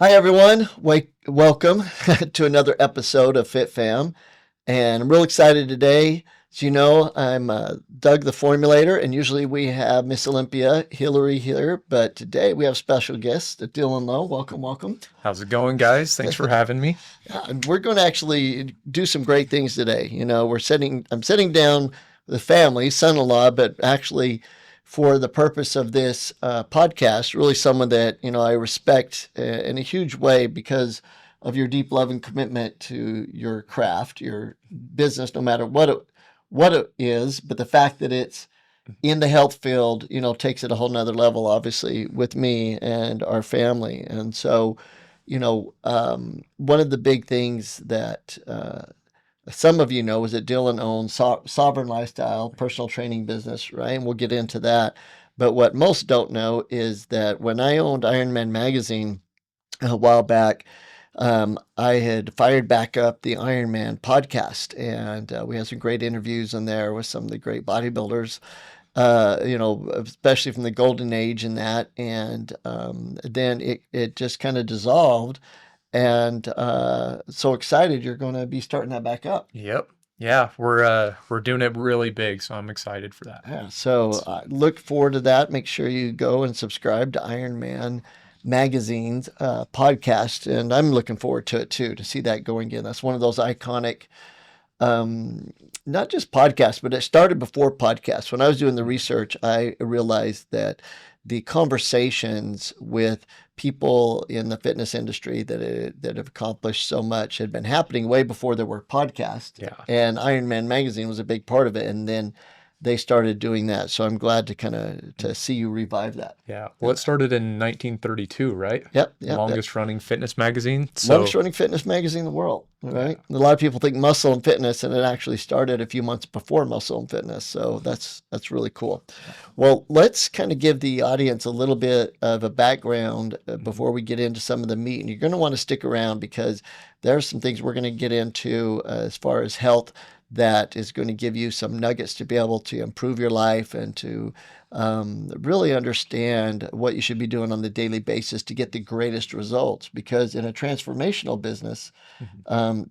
Hi, everyone. Welcome to another episode of FitFam. And I'm real excited today. As you know, I'm Doug the Formulator, and usually we have Miss Olympia Hillary here. But today we have special guest, Dillon Lowe. Welcome, welcome. How's it going, guys? Thanks for having me. We're going to actually do some great things today. You know, I'm sitting down with the family, son-in-law, but actually for the purpose of this podcast, really someone that, I respect in a huge way because of your deep love and commitment to your craft, your business, no matter what it is, but the fact that it's in the health field, takes it a whole nother level, obviously, with me and our family. And so, one of the big things that some of you know is that Dillon owns Sovereign Lifestyle personal training business, right? And we'll get into that. But what most don't know is that when I owned Ironman magazine a while back, I had fired back up the Ironman podcast, and we had some great interviews in there with some of the great bodybuilders, especially from the golden age and that. And then it just kind of dissolved. And so excited you're going to be starting that back up. Yep. Yeah, we're doing it really big, so I'm excited for that. Yeah, so look forward to that. Make sure you go and subscribe to Ironman Magazine's podcast, and I'm looking forward to it too, to see that going again. That's one of those iconic, not just podcasts, but it started before podcasts. When I was doing the research, I realized that the conversations with people in the fitness industry that have accomplished so much had been happening way before there were podcasts. Yeah. And Ironman Magazine was a big part of it. And then they started doing that. So I'm glad to see you revive that. Yeah. Well, it started in 1932, right? Yep. Longest running fitness magazine. Longest running fitness magazine in the world, right? Yeah. A lot of people think Muscle and Fitness, and it actually started a few months before Muscle and Fitness. So that's really cool. Well, let's kind of give the audience a little bit of a background before we get into some of the meat. And you're going to want to stick around because there are some things we're going to get into as far as health that is going to give you some nuggets to be able to improve your life and to really understand what you should be doing on the daily basis to get the greatest results. Because in a transformational business,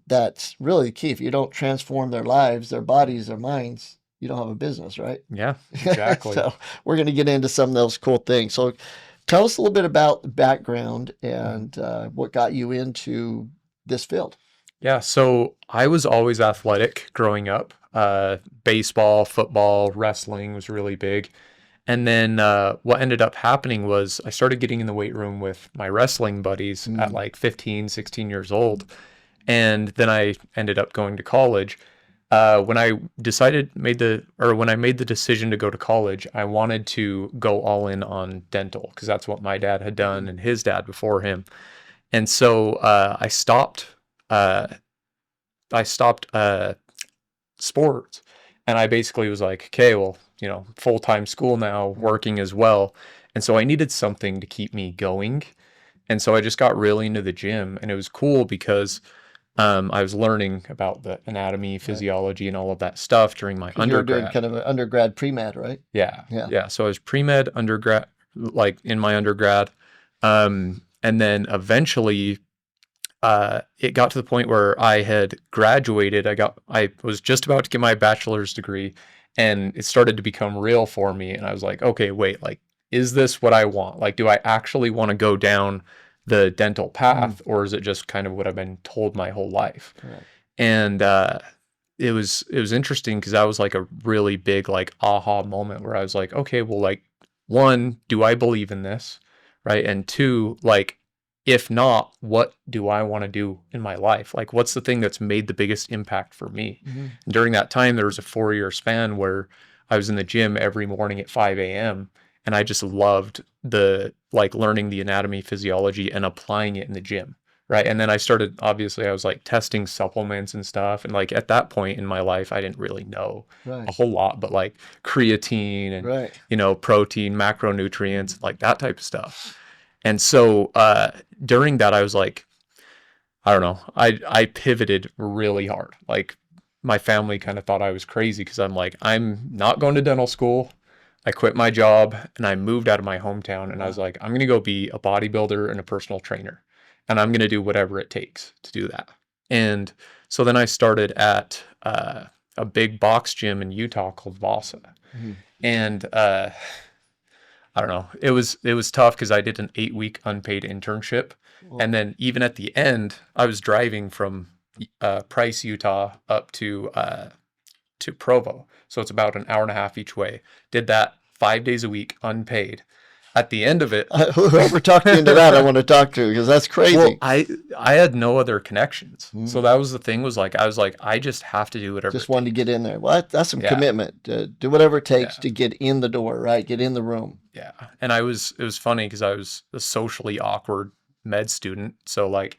that's really the key. If you don't transform their lives, their bodies, their minds, you don't have a business, right? Yeah, exactly. So we're going to get into some of those cool things. So tell us a little bit about the background and what got you into this field. Yeah, so I was always athletic growing up. Baseball, football, wrestling was really big. And then what ended up happening was I started getting in the weight room with my wrestling buddies at like 15, 16 years old. And then I ended up going to college. When I made the decision to go to college, I wanted to go all in on dental because that's what my dad had done and his dad before him. And so I stopped sports, and I basically was like, okay, well, full-time school now, working as well. And so I needed something to keep me going. And so I just got really into the gym, and it was cool because I was learning about the anatomy, physiology, and all of that stuff during my undergrad. You were doing kind of an undergrad pre-med, right? Yeah. So I was pre-med undergrad, like in my undergrad. And then eventually it got to the point where I had graduated. I was just about to get my bachelor's degree, and it started to become real for me. And I was like, okay, wait, like, is this what I want? Like, do I actually want to go down the dental path, or is it just kind of what I've been told my whole life? Right. And it was interesting because that was like a really big like aha moment where I was like, okay, well, like, one, do I believe in this, right? And two, like, if not, what do I want to do in my life? Like, what's the thing that's made the biggest impact for me? And during that time, there was a 4-year span where I was in the gym every morning at 5 a.m. And I just loved learning the anatomy, physiology, and applying it in the gym, right? And then I was like testing supplements and stuff. And like at that point in my life, I didn't really know a whole lot, but like creatine and, protein, macronutrients, like that type of stuff. And so during that, I was like, I don't know, I pivoted really hard. Like my family kind of thought I was crazy because I'm like, I'm not going to dental school. I quit my job and I moved out of my hometown, and I was like, I'm going to go be a bodybuilder and a personal trainer. and I'm going to do whatever it takes to do that. And so then I started at a big box gym in Utah called Vasa. Mhm. And I don't know, it was tough because I did an 8-week unpaid internship. Well, And then even at the end, I was driving from Price, Utah up to Provo. So it's about an hour and a half each way. Did that 5 days a week, unpaid. At the end of it, whoever talked you into that, I want to talk to, because that's crazy. well, I had no other connections. Mm. So that was the thing, was like, I was like, I just have to do whatever. Just wanted to get in there. Well, that's some Yeah. commitment. Do whatever it takes Yeah. to get in the door, right? Get in the room. Yeah. And it was funny because I was a socially awkward med student. So like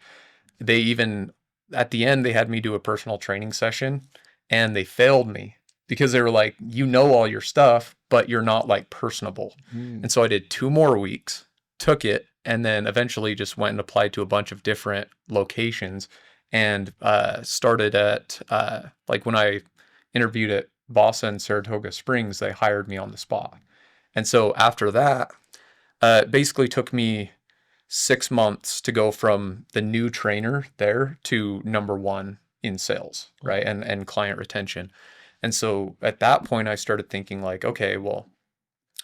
they even at the end, they had me do a personal training session and they failed me because they were like, you know, all your stuff, but you're not like personable. Mm. And so I did 2 more weeks, took it, and then eventually just went and applied to a bunch of different locations and started at like when I interviewed at Vasa and Saratoga Springs, they hired me on the spot. And so after that, it basically took me 6 months to go from the new trainer there to number 1 in sales, right? And client retention. And so at that point, I started thinking like, okay, well,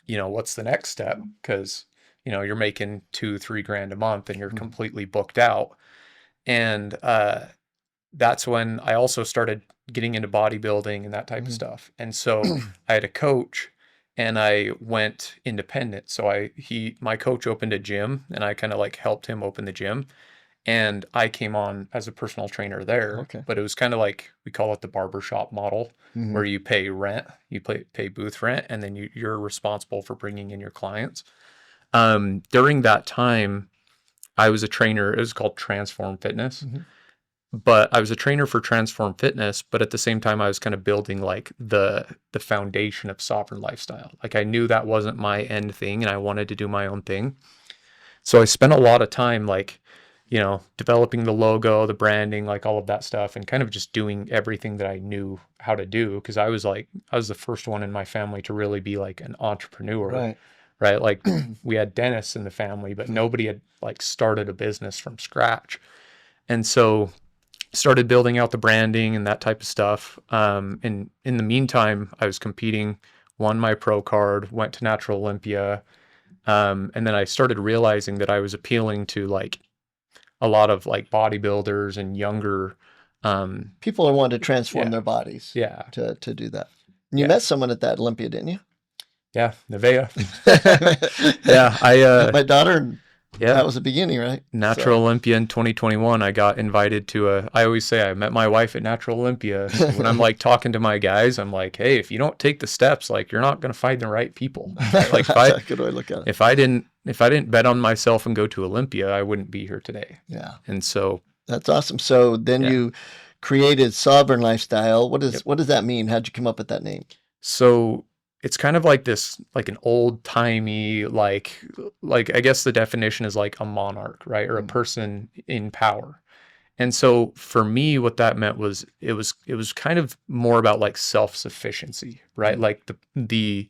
you know, what's the next step? Because, you know, you're making $2-3 grand a month and you're completely booked out. And that's when I also started getting into bodybuilding and that type of stuff. And so I had a coach and I went independent. So my coach opened a gym and I kind of like helped him open the gym. And I came on as a personal trainer there, Okay. but it was kind of like, we call it the barbershop model, Mhm. where you pay rent, you pay booth rent, and then you're responsible for bringing in your clients. During that time, I was a trainer. It was called Transform Fitness, Mhm. but I was a trainer for Transform Fitness. But at the same time, I was kind of building like the foundation of Sovereign Lifestyle. Like I knew that wasn't my end thing, and I wanted to do my own thing. So I spent a lot of time like, you know, developing the logo, the branding, like all of that stuff, and kind of just doing everything that I knew how to do. Because I was the first one in my family to really be like an entrepreneur, right? Like we had dentists in the family, but nobody had like started a business from scratch. And so started building out the branding and that type of stuff. And in the meantime, I was competing, won my pro card, went to Natural Olympia. And then I started realizing that I was appealing to like a lot of like bodybuilders and younger People are wanting to transform Yeah. their bodies yeah to do that. And you Yeah. met someone at that Olympia, didn't you? Nevaeh. Yeah, I my daughter. And yeah that was the beginning, right? Natural Olympia in 2021. I got invited to I always say I met my wife at Natural Olympia. So when I'm like talking to my guys, I'm like, hey, if you don't take the steps, like you're not going to find the right people. Right? Like That's a good way to look at it. if I didn't bet on myself and go to Olympia, I wouldn't be here today. Yeah, And so that's awesome. So then Yeah. you created Sovereign Lifestyle. What Yep. does that mean? How'd you come up with that name? So it's kind of like this, like an old timey, like I guess the definition is like a monarch, right? Or a person in power. And so for me, what that meant was it was kind of more about like self-sufficiency, right? Like the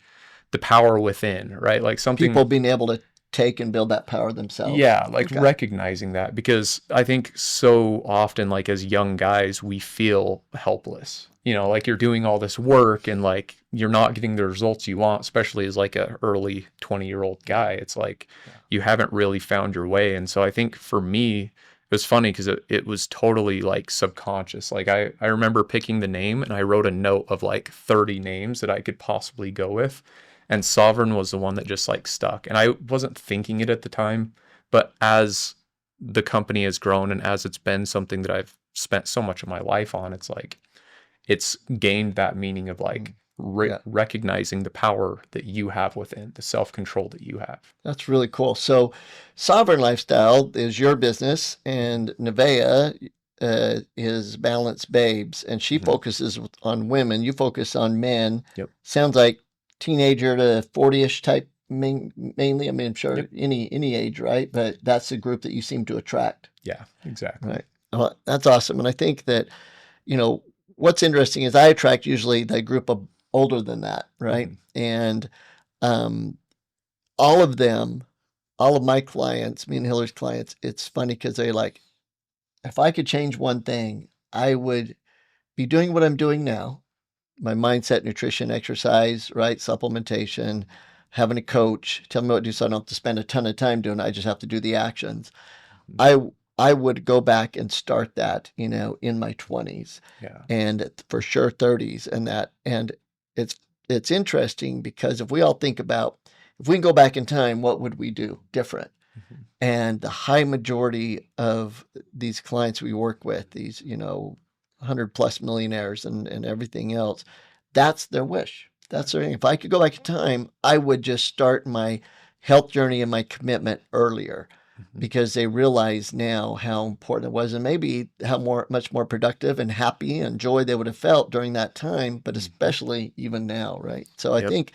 power within, right? Like something People being able to take and build that power themselves. Yeah, like Okay. recognizing that, because I think so often, like as young guys, we feel helpless. You know, like you're doing all this work and like you're not getting the results you want, especially as like a early 20-year-old guy. It's like you haven't really found your way. And so I think for me, it was funny because it was totally like subconscious. Like I remember picking the name and I wrote a note of like 30 names that I could possibly go with. And Sovereign was the one that just like stuck. And I wasn't thinking it at the time, but as the company has grown and as it's been something that I've spent so much of my life on, it's like, it's gained that meaning of like recognizing the power that you have within, the self-control that you have. That's really cool. So Sovereign Lifestyle is your business, and Nevaeh is Balance Babes, and she focuses on women. You focus on men. Yep. Sounds like teenager to 40-ish type mainly. I mean, I'm sure any age, right? But that's the group that you seem to attract. Yeah, exactly. Right. Well, that's awesome. And I think that, you know, what's interesting is I attract usually the group of older than that, right? And all of them all of my clients, me and Hillary's clients, it's funny because they like, if I could change one thing, I would be doing what I'm doing now. My mindset, nutrition, exercise, right? Supplementation, having a coach, tell me what to do so I don't have to spend a ton of time doing it. I just have to do the actions. I would go back and start that, you know, in my 20s Yeah. and for sure 30s and that. And it's interesting because if we all think about, if we can go back in time, what would we do different? Mhm. And the high majority of these clients we work with, these, you know, 100+ millionaires and everything else, that's their wish. That's their, if I could go back in time, I would just start my health journey and my commitment earlier Mhm. because they realize now how important it was and maybe how much more productive and happy and joy they would have felt during that time, but Mhm. especially even now, right? So I Yep. think,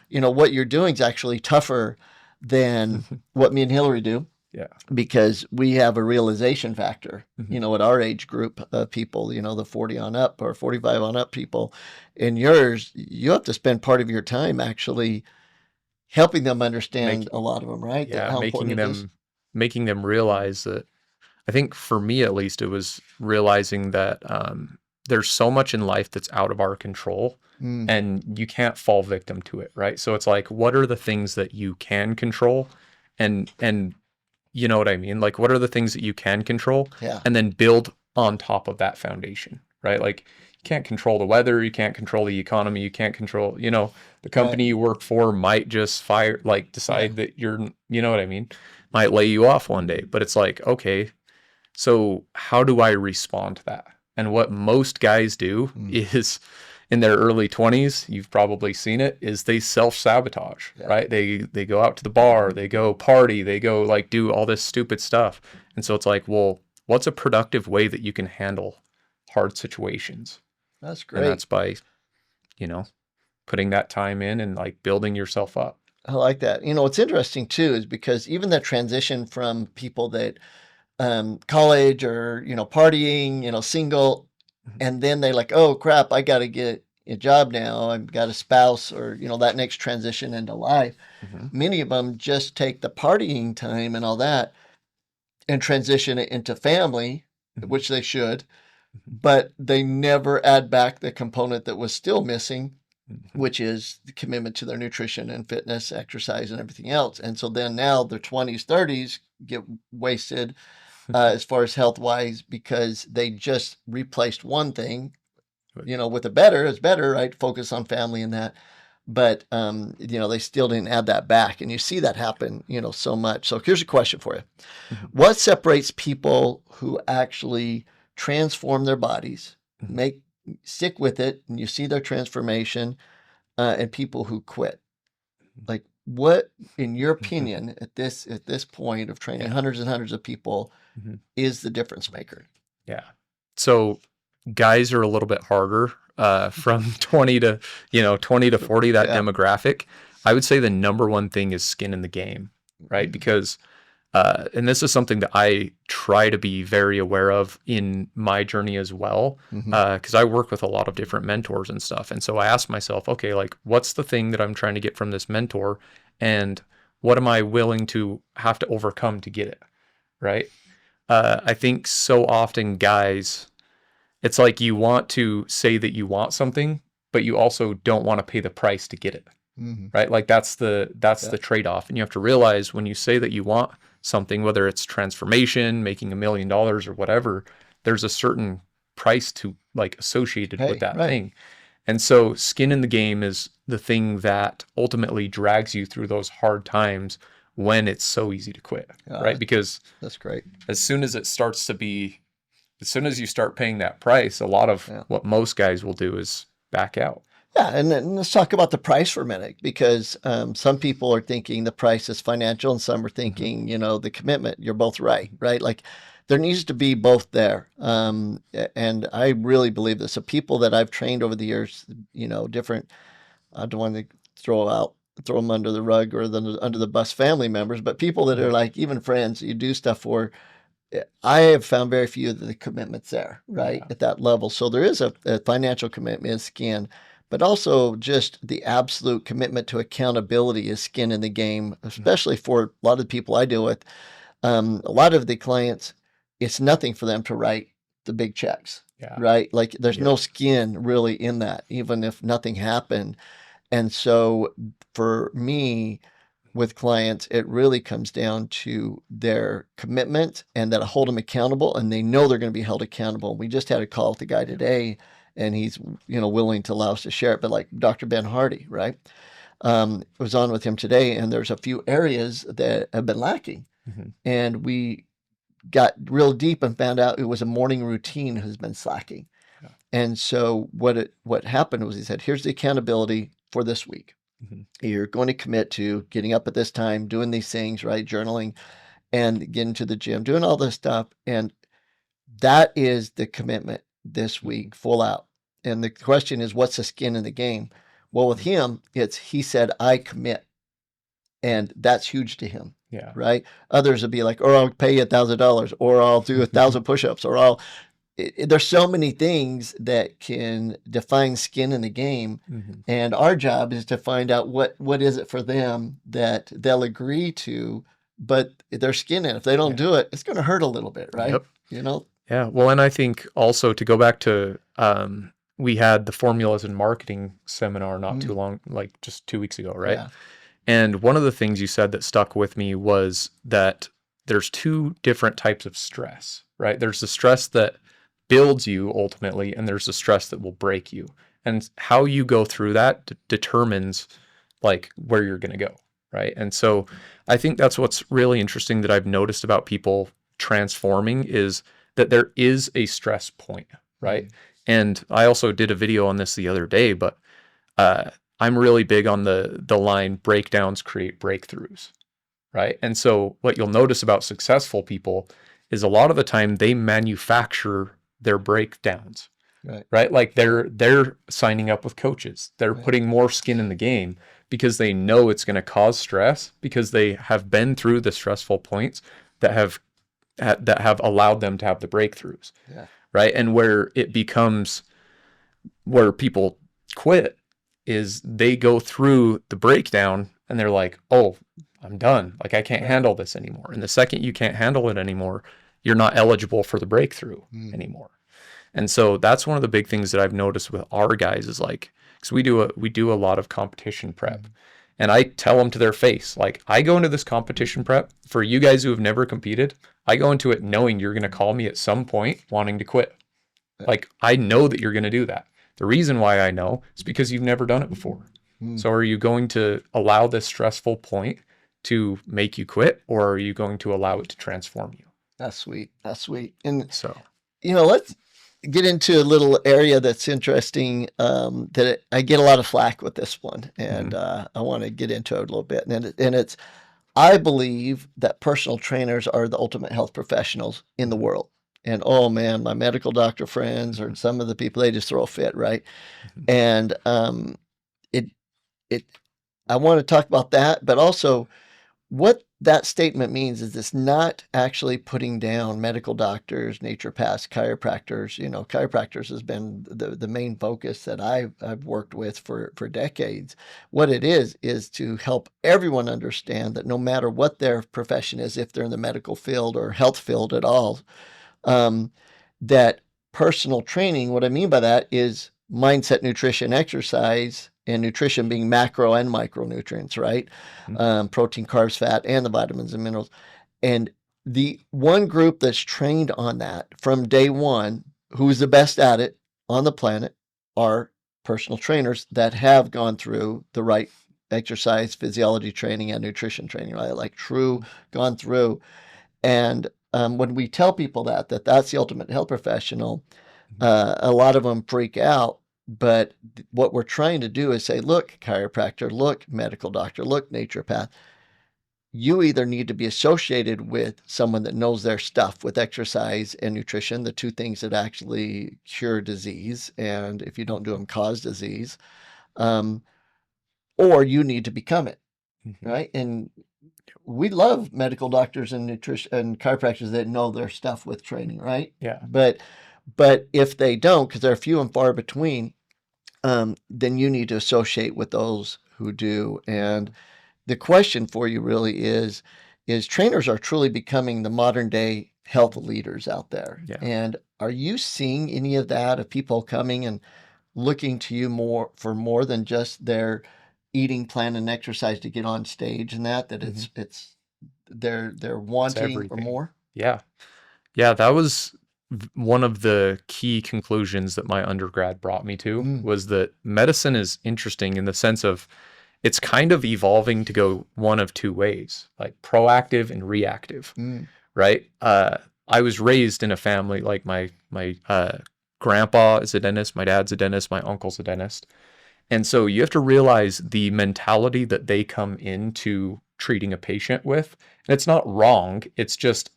you know, what you're doing is actually tougher than what me and Hillary do Yeah. because we have a realization factor, Mhm. you know, at our age group of people, you know, the 40 on up or 45 on up people. In yours, you have to spend part of your time actually helping them understand a lot of them, right? That Yeah, how important it is. making them realize that. I think for me at least, it was realizing that there's so much in life that's out of our control, Mm, and you can't fall victim to it, right? So it's like, what are the things that you can control, and you know what I mean? Like, what are the things that you can control, yeah, and then build on top of that foundation, right? Like, you can't control the weather, you can't control the economy, you can't control, you know, the right. company you work for might just fire, like, Yeah, decide that you're, you know what I mean? Might lay you off one day, but it's like, okay, so how do I respond to that? And what most guys do is in their early 20s, you've probably seen it, is they self-sabotage, yeah, right? They go out to the bar, they go party, they go like do all this stupid stuff. And so it's like, well, what's a productive way that you can handle hard situations? that's And great. that's by, you know, putting that time in and like building yourself up. I like that. You know, what's interesting too is because even the transition from people that college or, you know, partying, you know, single, Mhm. and then they like, oh crap, I got to get a job now. I've got a spouse or, you know, that next transition into life. Mhm. Many of them just take the partying time and all that and transition it into family, Mhm. which they should, Mhm. but they never add back the component that was still missing, Mhm. which is the commitment to their nutrition and fitness, exercise, and everything else. And so then now their 20s, 30s get wasted as far as health wise because they just replaced one thing, you know, with a better is better, right? Focus on family and that. But you know, they still didn't add that back. And you see that happen, you know, so much. So here's a question for you. Mhm. What separates people who actually transform their bodies, Mhm. make stick with it, and you see their transformation, and people who quit? Like what, in your Mhm. opinion, at this point of training Yeah. hundreds and hundreds of people, Mhm. is the difference maker? Yeah. So guys are a little bit harder from 20 to, 20 to 40, that Yeah. demographic. I would say the number one thing is skin in the game, right? Because, and this is something that I try to be very aware of in my journey as well, Mm-hmm. because I work with a lot of different mentors and stuff. And so I ask myself, okay, like, what's the thing that I'm trying to get from this mentor? And what am I willing to have to overcome to get it, right? I think so often guys, it's like you want to say that you want something, but you also don't want to pay the price to get it, Mm-hmm. right? Like that's Yeah. the trade-off. And you have to realize when you say that you want something, whether it's transformation, making $1 million or whatever, there's a certain price to like associated with Hey, that right. thing. And so skin in the game is the thing that ultimately drags you through those hard times when it's so easy to quit, right? Because That's great. as soon as it starts to be, as soon as you start paying that price, a lot of Yeah. what most guys will do is back out. Yeah, and then let's talk about the price for a minute because some people are thinking the price is financial, and some are Mhm. thinking, you know, the commitment. You're both right, right? Like there needs to be both there, and I really believe this. So people that I've trained over the years, you know, different. I don't want to throw them under the rug or under the bus family members, but people that are Mhm. like even friends you do stuff for. I have found very few of the commitments there, right, Yeah. at that level. So there is a financial commitment, skin, but also just the absolute commitment to accountability is skin in the game, especially for a lot of the people I deal with. A lot of the clients, it's nothing for them to write the big checks, Yeah. right? Like there's Yeah. no skin really in that, even if nothing happened. And so for me, with clients, it really comes down to their commitment and that I hold them accountable and they know they're going to be held accountable. We just had a call with the guy today and he's, willing to allow us to share it. But like Dr. Ben Hardy, right? Was on with him today and there's a few areas that have been lacking. Mm-hmm. And we got real deep and found out it was a morning routine has been slacking. Yeah. And so what happened was he said, here's the accountability for this week. Mm-hmm. You're going to commit to getting up at this time, doing these things, right? Journaling and getting to the gym, doing all this stuff. And that is the commitment this week, full out. And the question is, what's the skin in the game? Well, with him, he said, I commit. And that's huge to him. Yeah. Right. Others would be like, or I'll pay you $1,000 or I'll do 1,000 push-ups or there's so many things that can define skin in the game. Mm-hmm. And our job is to find out what is it for them that they'll agree to, but their skin in. If they don't do it, it's going to hurt a little bit, right? Yep. Yeah. Well, and I think also to go back to, we had the formulas and marketing seminar not too long, like just 2 weeks ago, right? Yeah. And one of the things you said that stuck with me was that there's two different types of stress, right? There's the stress that builds you ultimately, and there's the stress that will break you. And how you go through that determines like where you're going to go, right? And so I think that's what's really interesting that I've noticed about people transforming is that there is a stress point, right? And I also did a video on this the other day, but I'm really big on the line breakdowns create breakthroughs, right? And so what you'll notice about successful people is a lot of the time they manufacture their breakdowns, right? Like they're signing up with coaches. They're putting more skin in the game because they know it's going to cause stress because they have been through the stressful points that have allowed them to have the breakthroughs, right? And where it becomes where people quit is they go through the breakdown and they're like, oh, I'm done. Like I can't handle this anymore. And the second you can't handle it anymore, you're not eligible for the breakthrough anymore. And so that's one of the big things that I've noticed with our guys is like, because we do a lot of competition prep and I tell them to their face, like I go into this competition prep for you guys who have never competed. I go into it knowing you're going to call me at some point wanting to quit. Like I know that you're going to do that. The reason why I know is because you've never done it before. So are you going to allow this stressful point to make you quit, or are you going to allow it to transform you? That's sweet. That's sweet. And so, let's get into a little area that's interesting, that I get a lot of flack with this one. And I want to get into it a little bit. And it's, I believe that personal trainers are the ultimate health professionals in the world. And oh man, my medical doctor friends or some of the people, they just throw a fit, right? And I want to talk about that, but also what that statement means is it's not actually putting down medical doctors, naturopaths, chiropractors. Chiropractors has been the main focus that I've worked with for decades. What it is to help everyone understand that no matter what their profession is, if they're in the medical field or health field at all, that personal training, what I mean by that is mindset, nutrition, exercise, and nutrition being macro and micronutrients, right? Protein, carbs, fat, and the vitamins and minerals. And the one group that's trained on that from day one, who's the best at it on the planet, are personal trainers that have gone through the right exercise, physiology training, and nutrition training, right? Like gone through. And when we tell people that's the ultimate health professional, a lot of them freak out. But what we're trying to do is say, look, chiropractor, look, medical doctor, look, naturopath, you either need to be associated with someone that knows their stuff with exercise and nutrition, the two things that actually cure disease, and if you don't do them, cause disease, or you need to become it, right? And we love medical doctors and nutrition and chiropractors that know their stuff with training, right? Yeah. But if they don't, because they're few and far between, then you need to associate with those who do. And the question for you really is trainers are truly becoming the modern day health leaders out there. Yeah. And are you seeing any of that, of people coming and looking to you more than just their eating plan and exercise to get on stage, and that it's they're wanting or everything. more? Yeah. That was one of the key conclusions that my undergrad brought me to, was that medicine is interesting in the sense of it's kind of evolving to go one of two ways, like proactive and reactive, right? I was raised in a family, like my grandpa is a dentist, my dad's a dentist, my uncle's a dentist. And so you have to realize the mentality that they come into treating a patient with. And it's not wrong. It's just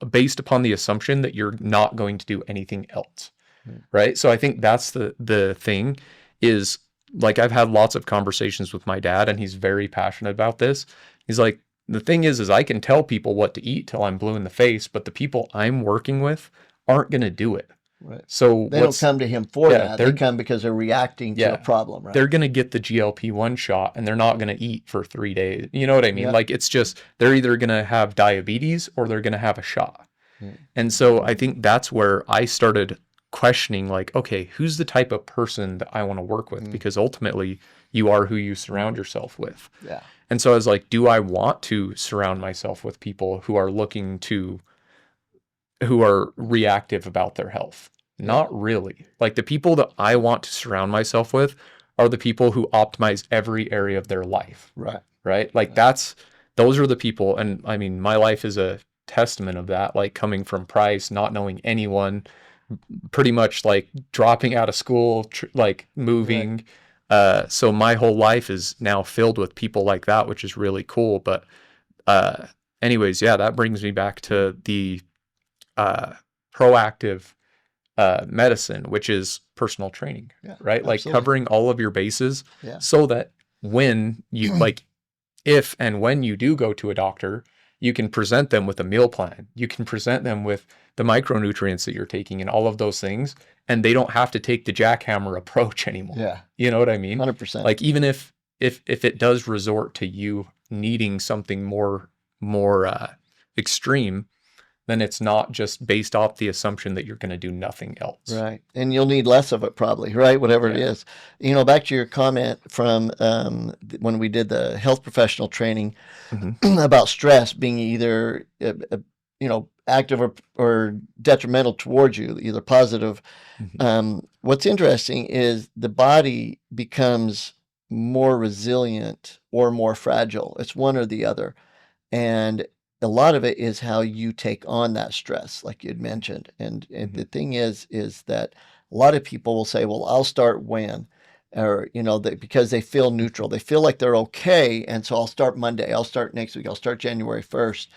based upon the assumption that you're not going to do anything else, right? So I think that's the thing is, like, I've had lots of conversations with my dad, and he's very passionate about this. He's like, the thing is I can tell people what to eat till I'm blue in the face, but the people I'm working with aren't going to do it. Right. So they don't come to him for that. They come because they're reacting to a problem, right? They're going to get the GLP-1 shot, and they're not going to eat for 3 days. You know what I mean? Yeah. Like, it's just, they're either going to have diabetes or they're going to have a shot. And so I think that's where I started questioning, like, okay, who's the type of person that I want to work with? Because ultimately you are who you surround yourself with. Yeah. And so I was like, do I want to surround myself with people who are who are reactive about their health? Not really. Like, the people that I want to surround myself with are the people who optimize every area of their life. Right. Like, those are the people. And I mean, my life is a testament of that, like, coming from Price, not knowing anyone, pretty much like dropping out of school, like moving. So my whole life is now filled with people like that, which is really cool. But anyways, that brings me back to the proactive medicine, which is personal training, right? Absolutely. Like, covering all of your bases, so that when you like, if and when you do go to a doctor, you can present them with a meal plan. You can present them with the micronutrients that you're taking and all of those things, and they don't have to take the jackhammer approach anymore. Yeah. You know what I mean? 100%. Like, even if it does resort to you needing something more extreme, then it's not just based off the assumption that you're going to do nothing else. Right. And you'll need less of it probably, right? Whatever it is. You know, back to your comment from when we did the health professional training about stress being either, active or detrimental towards you, either positive. What's interesting is the body becomes more resilient or more fragile. It's one or the other. And a lot of it is how you take on that stress, like you'd mentioned. And the thing is that a lot of people will say, well, I'll start when, or, because they feel neutral. They feel like they're okay. And so I'll start Monday. I'll start next week. I'll start January 1st,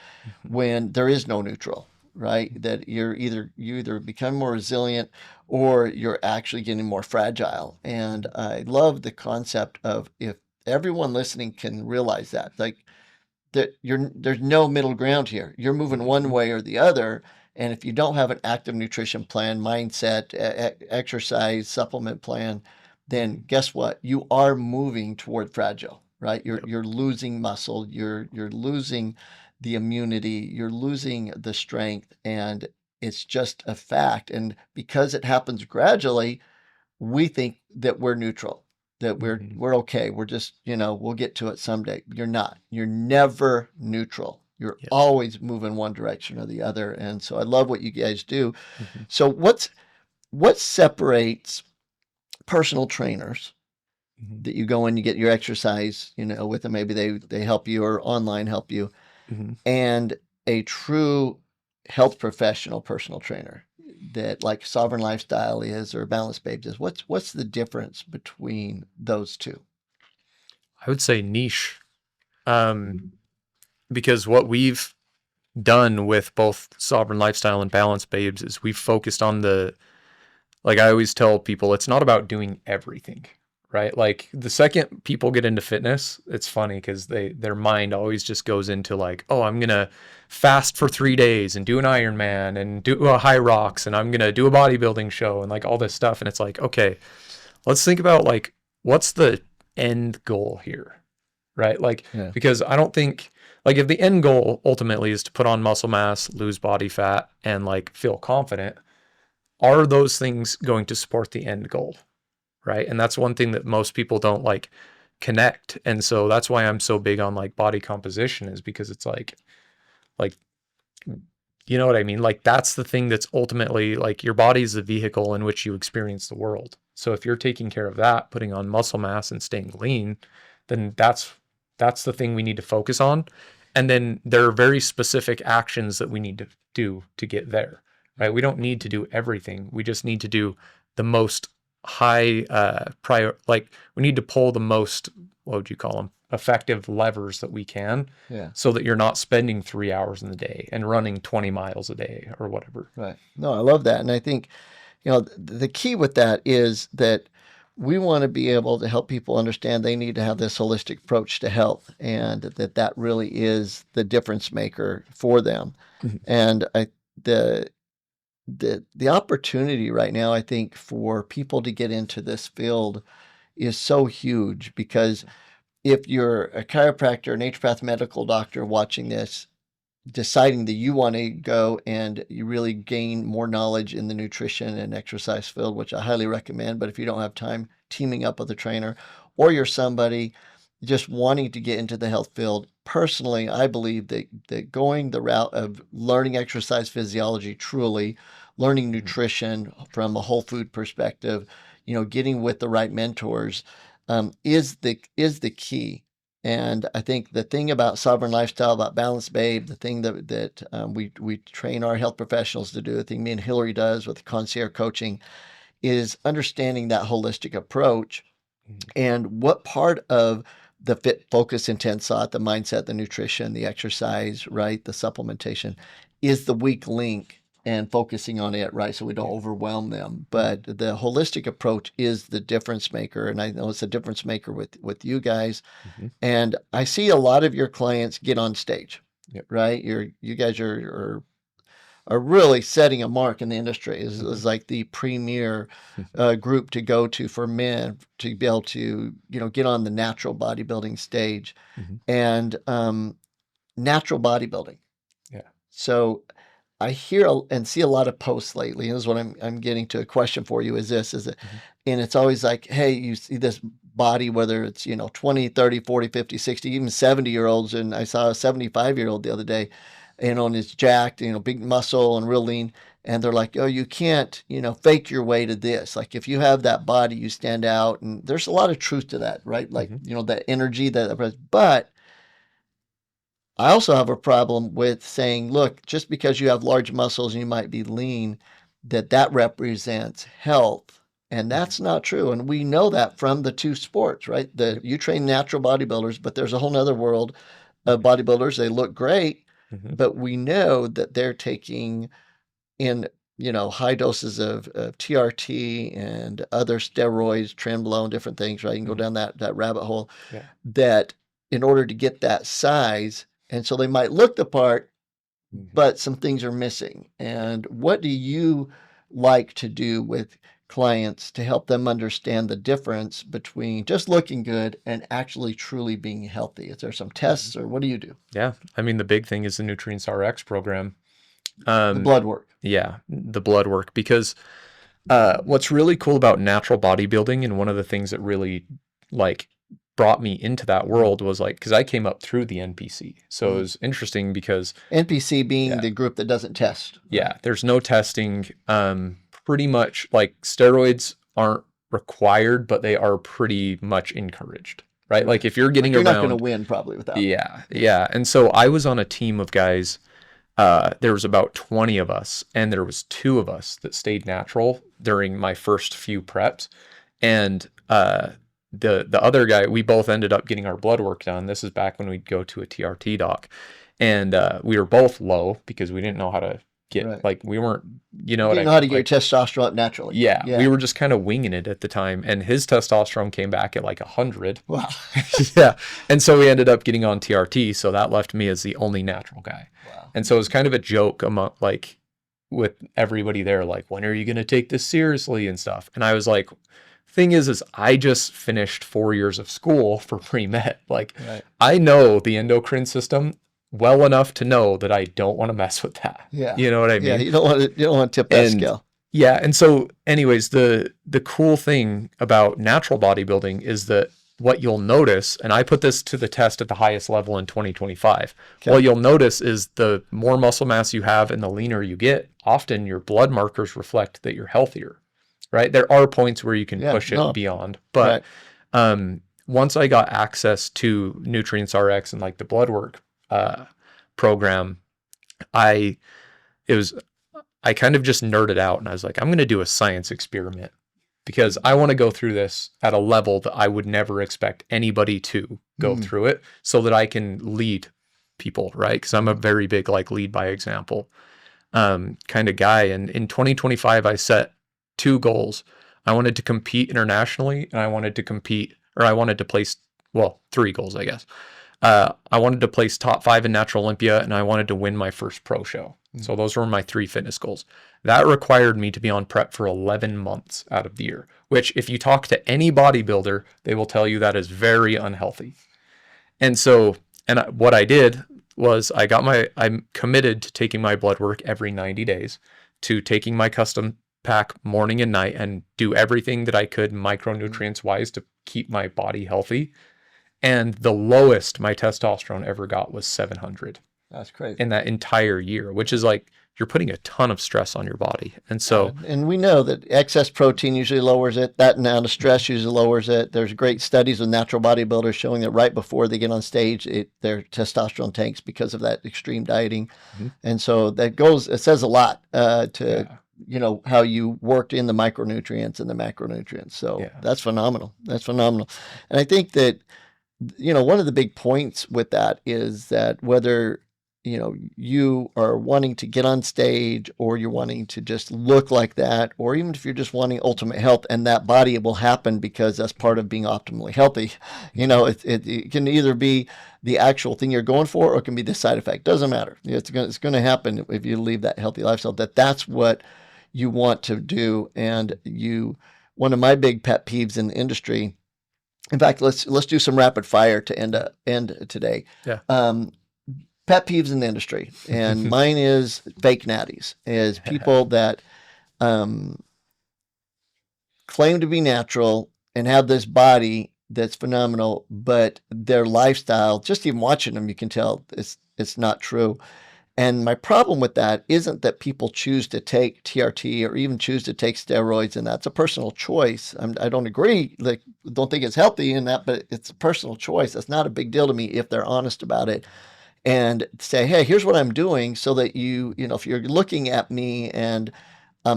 when there is no neutral, right? That you either become more resilient or you're actually getting more fragile. And I love the concept of, if everyone listening can realize that, like, that there's no middle ground here. You're moving one way or the other. And if you don't have an active nutrition plan, mindset, exercise, supplement plan, then guess what? You are moving toward fragile, right? You're losing muscle. You're losing the immunity. You're losing the strength. And it's just a fact. And because it happens gradually, we think that we're neutral, that we're okay. We're just, we'll get to it someday. You're not. You're never neutral. You're always moving one direction or the other. And so I love what you guys do. So what separates personal trainers that you go in, you get your exercise, with them, maybe they help you or online help you, and a true health professional personal trainer that, like Sovereign Lifestyle is, or Balance Babes is? What's the difference between those two? I would say niche, because what we've done with both Sovereign Lifestyle and Balance Babes is we've focused on like I always tell people, it's not about doing everything, right? Like, the second people get into fitness, it's funny because their mind always just goes into like, oh, I'm going to fast for 3 days and do an Ironman and do a high rocks, and I'm going to do a bodybuilding show and like all this stuff. And it's like, okay, let's think about like, what's the end goal here, right? Like, Yeah. because I don't think, like, if the end goal ultimately is to put on muscle mass, lose body fat, and like feel confident, are those things going to support the end goal, right? And that's one thing that most people don't like connect. And so that's why I'm so big on like body composition, is because it's like, you know what I mean? Like, that's the thing that's ultimately like, your body is the vehicle in which you experience the world. So if you're taking care of that, putting on muscle mass and staying lean, then that's the thing we need to focus on. And then there are very specific actions that we need to do to get there, right? We don't need to do everything. We just need to do the most high like, we need to pull the most, what would you call them, effective levers that we can, Yeah. so that you're not spending 3 hours in the day and running 20 miles a day or whatever. Right. No, I love that. And I think, the key with that is that we want to be able to help people understand they need to have this holistic approach to health, and that really is the difference maker for them. Mhm. And the opportunity right now, I think, for people to get into this field is so huge, because if you're a chiropractor, a naturopath, medical doctor watching this, deciding that you want to go and you really gain more knowledge in the nutrition and exercise field, which I highly recommend. But if you don't have time, teaming up with a trainer, or you're somebody just wanting to get into the health field, personally, I believe that going the route of learning exercise physiology, truly learning nutrition from a whole food perspective, getting with the right mentors, is the key. And I think the thing about Sovereign Lifestyle, about Balance Babe, the thing that we train our health professionals to do, the thing me and Hillary does with concierge coaching, is understanding that holistic approach, and what part of the fit, focus, intense thought, the mindset, the nutrition, the exercise, right, the supplementation, is the weak link, and focusing on it, right, so we don't overwhelm them. But the holistic approach is the difference maker, and I know it's a difference maker with you guys. Mhm. And I see a lot of your clients get on stage, Yep. right? You guys are really setting a mark in the industry. Is like the premier group to go to for men to be able to get on the natural bodybuilding stage, Mhm. and natural bodybuilding. Yeah. So I hear and see a lot of posts lately, and this is what I'm getting to. A question for you is this, is it, and it's always like, hey, you see this body, whether it's 20, 30, 40, 50, 60, even 70-year-olds, and I saw a 75-year-old the other day, and it's jacked, big muscle and real lean, and they're like, oh, you can't fake your way to this. Like, if you have that body, you stand out. And there's a lot of truth to that, right? Like, that energy, but I also have a problem with saying, look, just because you have large muscles and you might be lean, that represents health. And that's not true. And we know that from the two sports, right? You train natural bodybuilders, but there's a whole nother world of bodybuilders. They look great, but we know that they're taking in, high doses of TRT and other steroids, trenbolone, different things, right? You can go down that rabbit hole, that in order to get that size. And so they might look the part, but some things are missing. And what do you like to do with clients to help them understand the difference between just looking good and actually truly being healthy? Is there some tests, or what do you do? Yeah. I mean, the big thing is the Nutrients RX program. The blood work. Yeah, the blood work. Because what's really cool about natural bodybuilding, and one of the things that really like brought me into that world, was like, because I came up through the NPC. So it was interesting because NPC being the group that doesn't test. Right? Yeah, there's no testing. Pretty much like steroids aren't required, but they are pretty much encouraged, right? Like, if you're getting you're around, not going to win probably without. Yeah. And so I was on a team of guys. There was about 20 of us, and there was 2 of us that stayed natural during my first few preps. And the other guy, we both ended up getting our blood work done. This is back when we'd go to a TRT doc, and we were both low because we didn't know how to get, like, we weren't, you didn't know how to get your testosterone up naturally. Yeah, we were just kind of winging it at the time, and his testosterone came back at like 100. Wow. Yeah, and so we ended up getting on TRT, so that left me as the only natural guy. Wow. And so it was kind of a joke among, like, with everybody there, like, when are you going to take this seriously and stuff? And I was like, thing is I just finished 4 years of school for pre-med. Like, Right. I know the endocrine system well enough to know that I don't want to mess with that. Yeah. You know what I mean? Yeah. You don't want to tip that And scale. yeah, and so anyways, the cool thing about natural bodybuilding is that what you'll notice, and I put this to the test at the highest level in 2025. Okay. What you'll notice is the more muscle mass you have and the leaner you get, often your blood markers reflect that you're healthier, right? There are points where you can push it beyond, but once I got access to Nutrients RX and like the blood work program, I kind of just nerded out, and I was like, I'm going to do a science experiment because I want to go through this at a level that I would never expect anybody to go through it, so that I can lead people, right? Because I'm a very big like lead by example kind of guy. And in 2025, I set 2 goals. I wanted to compete internationally, and I wanted to place, well, 3 goals, I guess. I wanted to place top 5 in Natural Olympia, and I wanted to win my first pro show. So those were my 3 fitness goals. That required me to be on prep for 11 months out of the year, which if you talk to any bodybuilder, they will tell you that is very unhealthy. And so, what I did was I'm committed to taking my blood work every 90 days, to taking my custom pack morning and night, and do everything that I could micronutrients wise to keep my body healthy. And the lowest my testosterone ever got was 700. That's crazy. In that entire year, which is like, you're putting a ton of stress on your body. And so, and we know that excess protein usually lowers it. That amount of stress usually lowers it. There's great studies with natural bodybuilders showing that right before they get on stage, their testosterone tanks because of that extreme dieting. And so it says a lot to, how you worked in the micronutrients and the macronutrients. So that's phenomenal. That's phenomenal. And I think that, one of the big points with that is that whether you are wanting to get on stage, or you're wanting to just look like that, or even if you're just wanting ultimate health, and that body will happen because that's part of being optimally healthy. It can either be the actual thing you're going for, or it can be the side effect. Doesn't matter. It's going to happen if you leave that healthy lifestyle. That's what you want to do. And one of my big pet peeves in the industry. In fact, let's do some rapid fire to end today. Yeah. Pet peeves in the industry, and mine is fake natties, is people that claim to be natural and have this body that's phenomenal, but their lifestyle, just even watching them, you can tell it's not true. And my problem with that isn't that people choose to take TRT or even choose to take steroids, and that's a personal choice. I don't agree, don't think it's healthy in that, but it's a personal choice. That's not a big deal to me if they're honest about it. And say, hey, here's what I'm doing, so that if you're looking at me and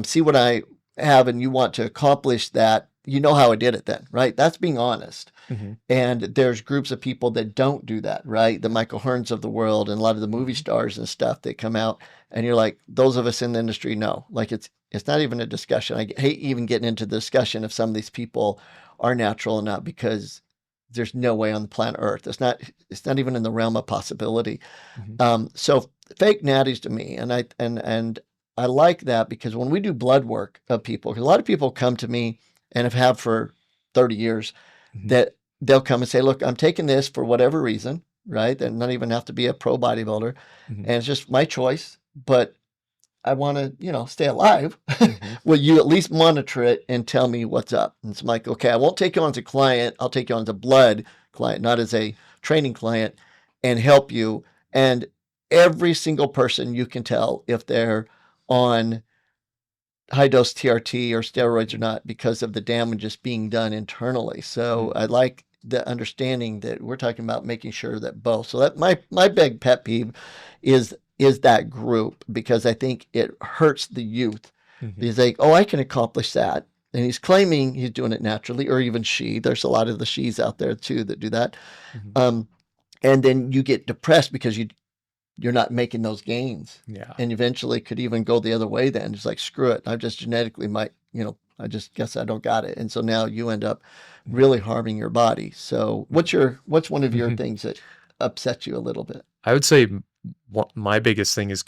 see what I have, and you want to accomplish that, how I did it then, right? That's being honest. And there's groups of people that don't do that, right? The Michael Hearns of the world and a lot of the movie stars and stuff that come out, and you're like, those of us in the industry know. Like, it's not even a discussion. I hate even getting into the discussion if some of these people are natural or not, because there's no way on the planet Earth. It's not even in the realm of possibility. So fake natties to me, and I like that, because when we do blood work of people, because a lot of people come to me and have for 30 years, that they'll come and say, look, I'm taking this for whatever reason, right? They not even have to be a pro bodybuilder, and it's just my choice, but I want to, stay alive. Will you at least monitor it and tell me what's up? And it's like, okay, I won't take you on as a client. I'll take you on as a blood client, not as a training client, and help you. And every single person, you can tell if they're on high dose TRT or steroids or not, because of the damages being done internally. So I like the understanding that we're talking about making sure that both. So that my big pet peeve is that group, because I think it hurts the youth. He's like, oh, I can accomplish that. And he's claiming he's doing it naturally, or even she. There's a lot of the she's out there too that do that. And then you get depressed because you're not making those gains. Yeah. And eventually could even go the other way then. It's like, screw it. I just genetically I just guess I don't got it. And so now you end up really harming your body. So what's one of your things that upset you a little bit? I would say my biggest thing is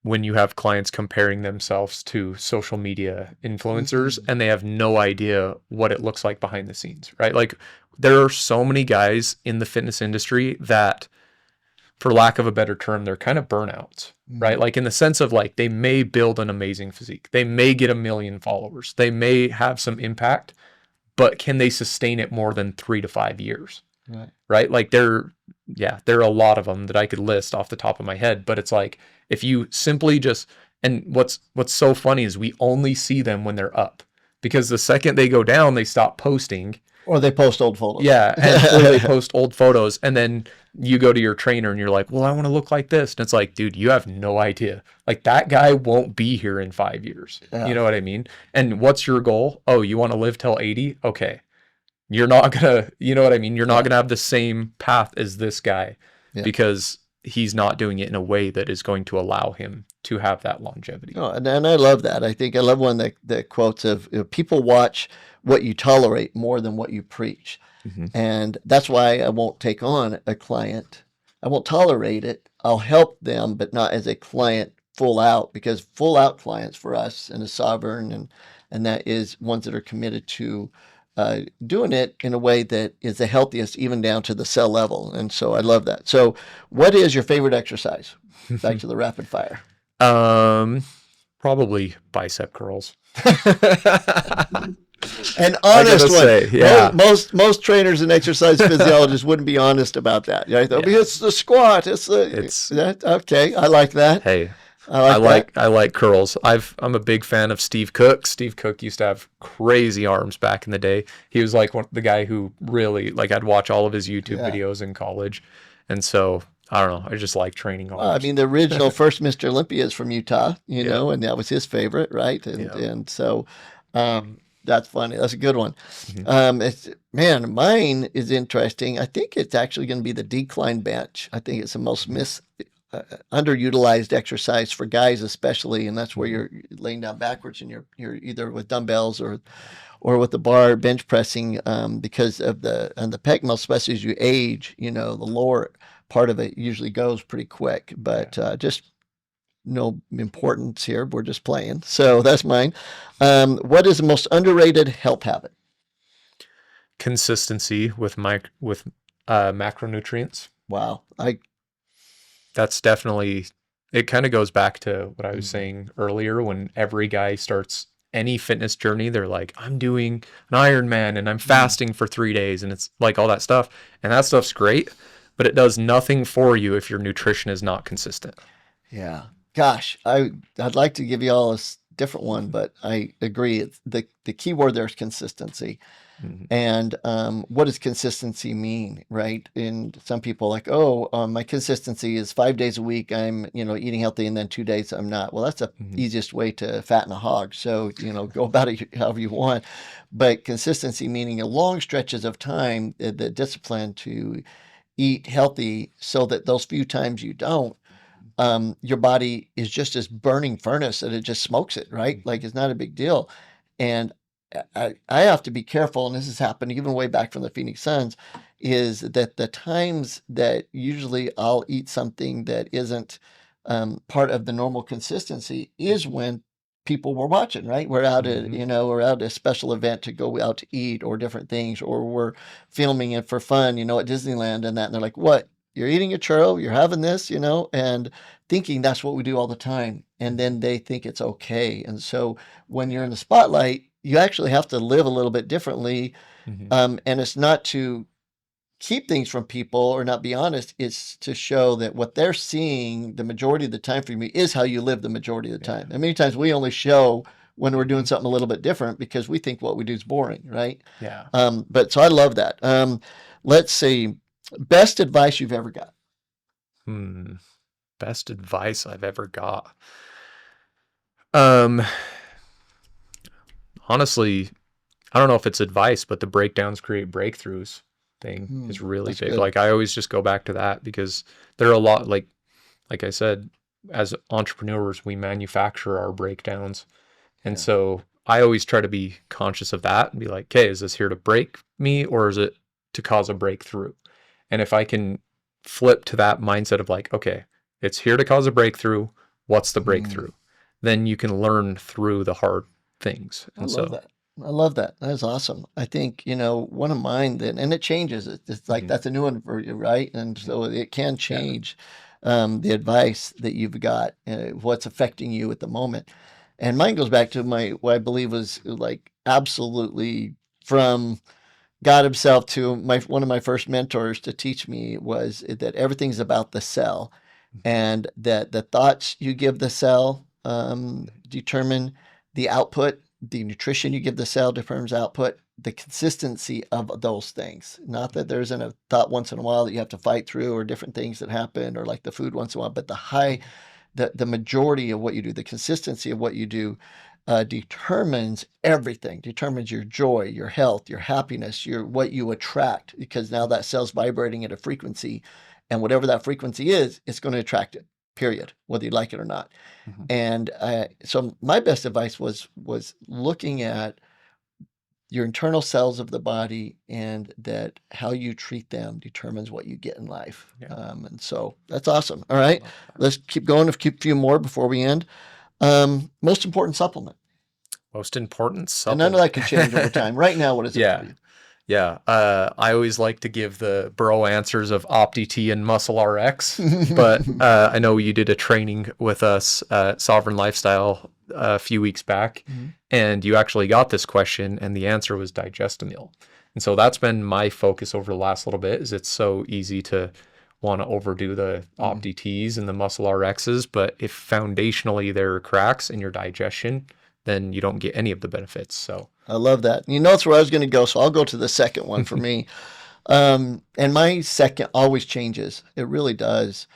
when you have clients comparing themselves to social media influencers and they have no idea what it looks like behind the scenes, right? Like there are so many guys in the fitness industry that, for lack of a better term, they're kind of burnouts, right? Like in the sense of like, they may build an amazing physique. They may get 1 million followers. They may have some impact, but can they sustain it more than 3 to 5 years? Right? Like there are a lot of them that I could list off the top of my head, but it's like, if you simply just, and what's so funny is we only see them when they're up, because the second they go down, they stop posting. Or they post old photos. Yeah. Or they post old photos. And then you go to your trainer and you're like, well, I want to look like this. And it's like, dude, you have no idea. Like that guy won't be here in 5 years. Yeah. You know what I mean? And what's your goal? Oh, you want to live till 80? Okay. You're not gonna, you know what I mean? You're not gonna have the same path as this guy because he's not doing it in a way that is going to allow him to have that longevity. Oh, and I love that. I think I love one that quotes of, people watch what you tolerate more than what you preach. And that's why I won't take on a client. I won't tolerate it. I'll help them, but not as a client full out, because full out clients for us and a sovereign and that is ones that are committed to doing it in a way that is the healthiest, even down to the cell level. And so I love that. So what is your favorite exercise? Back to the rapid fire. Probably bicep curls. An honest one. Say, yeah. Most trainers and exercise physiologists wouldn't be honest about that. Right? It's the squat. Okay. I like that. Hey, I like curls. I'm a big fan of Steve Cook. Steve Cook used to have crazy arms back in the day. He was like the guy who really, like, I'd watch all of his YouTube videos in college. And so I don't know, I just like training arms. I mean, the original first Mr. Olympia is from Utah, and that was his favorite, right? And so that's funny. That's a good one. Mine is interesting. I think it's actually going to be the decline bench. I think it's the most underutilized exercise for guys, especially, and that's where you're laying down backwards and you're either with dumbbells or with the bar bench pressing, because of the pec muscle, especially as you age, the lower part of it usually goes pretty quick. But just no importance here. We're just playing. So that's mine. What is the most underrated health habit? Consistency with macronutrients. Wow. That's definitely, it kind of goes back to what I was saying earlier, when every guy starts any fitness journey, they're like, I'm doing an Ironman and I'm fasting for 3 days, and it's like all that stuff. And that stuff's great, but it does nothing for you if your nutrition is not consistent. Yeah. Gosh, I'd like to give you all a different one, but I agree. It's the key word there is consistency. And what does consistency mean, right? And some people are like, my consistency is 5 days a week. I'm, eating healthy, and then 2 days I'm not. Well, that's the easiest way to fatten a hog. So, go about it however you want. But consistency meaning a long stretches of time, the discipline to eat healthy, so that those few times you don't, your body is just this burning furnace that it just smokes it, right? Like, it's not a big deal. And I have to be careful, and this has happened even way back from the Phoenix Suns, is that the times that usually I'll eat something that isn't part of the normal consistency is when people were watching, right? We're out at, we're out at a special event to go out to eat or different things, or we're filming it for fun, at Disneyland and that. And they're like, what? You're eating a churro, you're having this, and thinking that's what we do all the time. And then they think it's okay. And so when you're in the spotlight, you actually have to live a little bit differently. And it's not to keep things from people or not be honest. It's to show that what they're seeing the majority of the time from you is how you live the majority of the time. And many times we only show when we're doing something a little bit different because we think what we do is boring, right? Yeah. But so I love that. Let's see. Best advice you've ever got. Best advice I've ever got. Honestly, I don't know if it's advice, but the breakdowns create breakthroughs thing is really big. Good. Like, I always just go back to that, because there are a lot, like I said, as entrepreneurs, we manufacture our breakdowns. And so I always try to be conscious of that and be like, okay, is this here to break me, or is it to cause a breakthrough? And if I can flip to that mindset of like, okay, it's here to cause a breakthrough, What's the breakthrough? Then you can learn through the hard things. I And love so, that. I love that. That is awesome. I think, one of mine then, and it changes. It's like mhm, that's a new one for you, right? And mhm, so it can yeah, change the advice that you've got, what's affecting you at the moment. And mine goes back to what I believe was like absolutely from God himself to one of my first mentors to teach me was that everything's about the cell, and that the thoughts you give the cell determine the output. The nutrition you give the cell determines output. The consistency of those things. Not that there isn't a thought once in a while that you have to fight through, or different things that happen, or like the food once in a while, but the majority of what you do, the consistency of what you do, determines everything. Determines your joy, your health, your happiness, your what you attract, because now that cell's vibrating at a frequency, and whatever that frequency is, it's going to attract it. Period, whether you like it or not. mhm, And so my best advice was looking at your internal cells of the body, and that how you treat them determines what you get in life. yeah, And so that's awesome. All right, love that. let's keep going. Keep a few more before we end. Most important supplement, Most important and I know supplement. that could change over time. Right now, what is it for Yeah. you? Yeah, I always like to give the bro answers of OptiT and Muscle RX, but I know you did a training with us at Sovereign Lifestyle a few weeks back, Mhm. and you actually got this question, and the answer was Digestamil. And so that's been my focus over the last little bit, is it's so easy to want to overdo the Mm. OptiTs and the Muscle RXs, but if foundationally there are cracks in your digestion, then you don't get any of the benefits. So I love that. You know, that's where I was going to go, so I'll go to the second one for me. And my second always changes. It really does,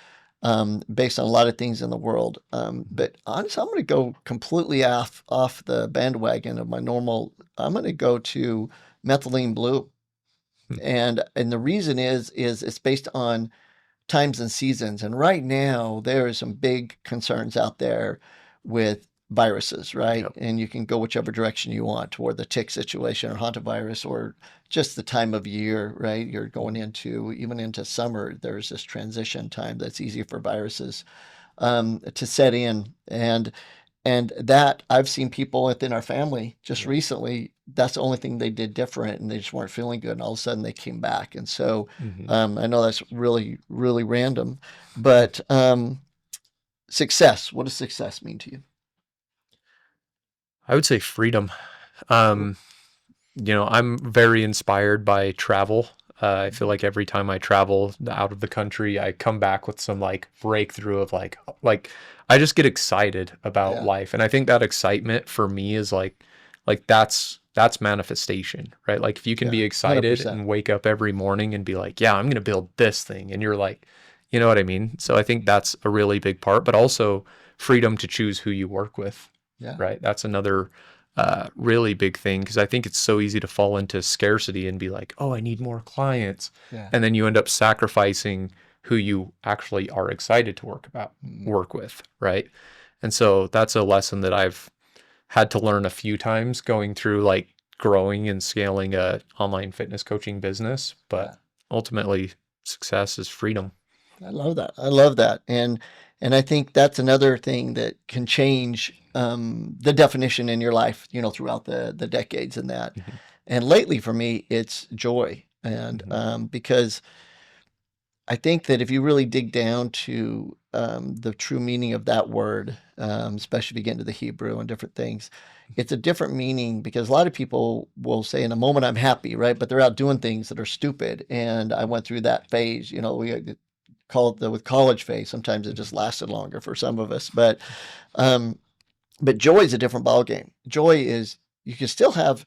based on a lot of things in the world. But honestly, I'm going to go completely off the bandwagon of my normal. I'm going to go to methylene blue, and the reason is it's based on times and seasons. And right now, there are some big concerns out there with viruses, right? Yep. And you can go whichever direction you want, toward the tick situation or hantavirus, or just the time of year, right? You're going into, even into summer, there's this transition time that's easy for viruses to set in. And that I've seen people within our family just Yeah. recently, that's the only thing they did different, and they just weren't feeling good. And all of a sudden they came back. And so Mhm. I know that's really, really random, but success, what does success mean to you? I would say freedom. Um, I'm very inspired by travel. I feel like every time I travel out of the country, I come back with some like breakthrough of like I just get excited about Yeah, life. And I think that excitement for me is like that's manifestation, right? Like if you can yeah, be excited 100%. and wake up every morning and be like, yeah, I'm going to build this thing. And you're like, you know what I mean? So I think that's a really big part, but also freedom to choose who you work with, Yeah, right? That's another really big thing, because I think it's so easy to fall into scarcity and be like, oh, I need more clients. yeah. And then you end up sacrificing who you actually are excited to Mm. work with, right? And so that's a lesson that I've had to learn a few times going through like growing and scaling a online fitness coaching business. Yeah. But ultimately, success is freedom. I love that. I love that. And I think that's another thing that can change the definition in your life, throughout the decades and that. Mhm, And lately for me, it's joy. And mhm, because I think that if you really dig down to the true meaning of that word, especially if you get into the Hebrew and different things, it's a different meaning, because a lot of people will say, in a moment, I'm happy, right? But they're out doing things that are stupid. And I went through that phase, we call it the with college phase. Sometimes it mhm, just lasted longer for some of us. But joy is a different ballgame. Joy is, you can still have.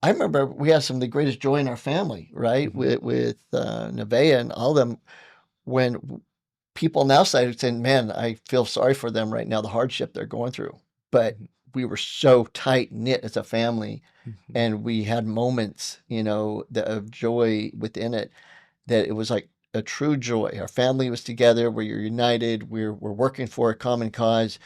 I remember we had some of the greatest joy in our family, right? mhm, With Nevaeh and all them, when people now started saying, "Man, I feel sorry for them right now, the hardship they're going through." But mhm, we were so tight knit as a family, mhm, and we had moments, of joy within it, that it was like a true joy. Our family was together. We were united. We're working for a common cause,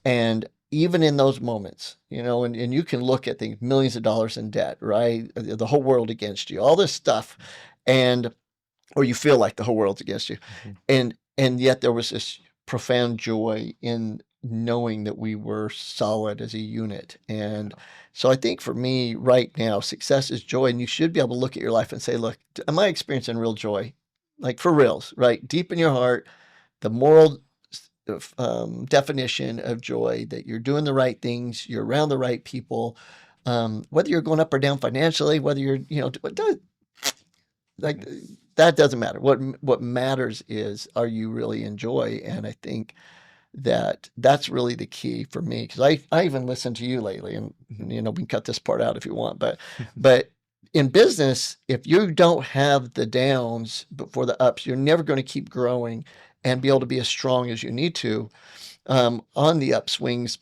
and even in those moments, and you can look at things, millions of dollars in debt, right? The whole world against you, all this stuff, and or you feel like the whole world's against you, mhm, and yet there was this profound joy in knowing that we were solid as a unit. And so I think for me right now, success is joy. And you should be able to look at your life and say, look, am I experiencing real joy? Like for reals, right? Deep in your heart, the moral definition of joy, that you're doing the right things, you're around the right people, whether you're going up or down financially, whether you're, like that doesn't matter. What matters is, are you really in joy? And I think that's really the key for me, because I even listened to you lately, and we can cut this part out if you want, but in business, if you don't have the downs before the ups, you're never going to keep growing and be able to be as strong as you need to on the upswings.